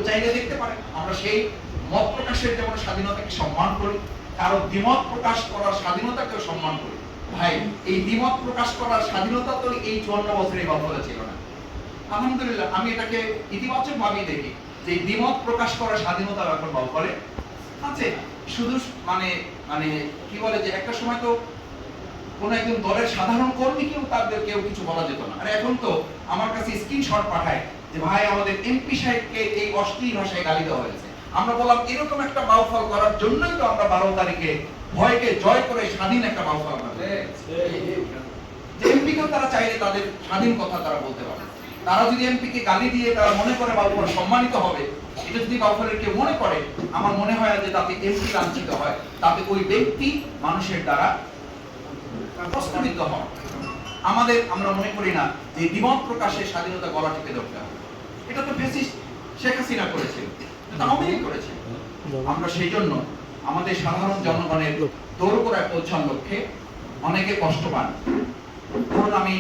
চাইলে দেখতে পারে। আমরা সেই মত প্রকাশের যেমন স্বাধীনতাকে সম্মান করি, কারো দ্বিমত প্রকাশ করার স্বাধীনতাকেও সম্মান করি। ভাই, এই দ্বিমত প্রকাশ করার স্বাধীনতা তো এই 54 বছরে বাফলে ছিল না। আলহামদুলিল্লাহ, আমি এটাকে ইতিবাচক ভাবেই দেখি যে দ্বিমত প্রকাশ করার স্বাধীনতা এখন বাফলে আছে। শুধু মানে মানে কি বলে যে একটা সময় তো কোন একজন দলের সাধারণ কর্মীকেও তাদের কেউ কিছু বলা যেত না। আর এখন তো আমার কাছে স্ক্রিনশট পাঠায় যে ভাই আমাদের এমপি সাহেবকে এই অশ্লীল ভাষায় গালি দেওয়া হয়েছে। আমরা বললাম এরকম একটা বাউফল করার জন্যই তো আমরা 12 তারিখে ভয়কে জয় করে স্বাধীন একটা বাউফল করব। এমপিকেও তারা চাইলে তাদের স্বাধীন কথা তারা বলতে পারে। তারা যদি এমপিকে গালি দিয়ে তারা মনে করে বাউফল সম্মানিত হবে, এটা যদি বাউফলের কেউ মনে করে, আমার মনে হয় যে তাতে এমপি লাঞ্ছিত হয়, তাতে ওই ব্যক্তি মানুষের দ্বারা প্রস্তাবিত হয়। আমরা মনে করি না যে দ্বিমত প্রকাশের স্বাধীনতা গলা টিপে ধরতে হবে। এটা তো ফ্যাসিস্ট শেখ হাসিনা করেছিল, এটা আওয়ামী লীগ করেছিল। আমরা সেই জন্য আমাদের সাধারণ জনগণের দৌড় করে পৌঁছার লক্ষ্যে অনেকে কষ্ট পান। ধরুন আমি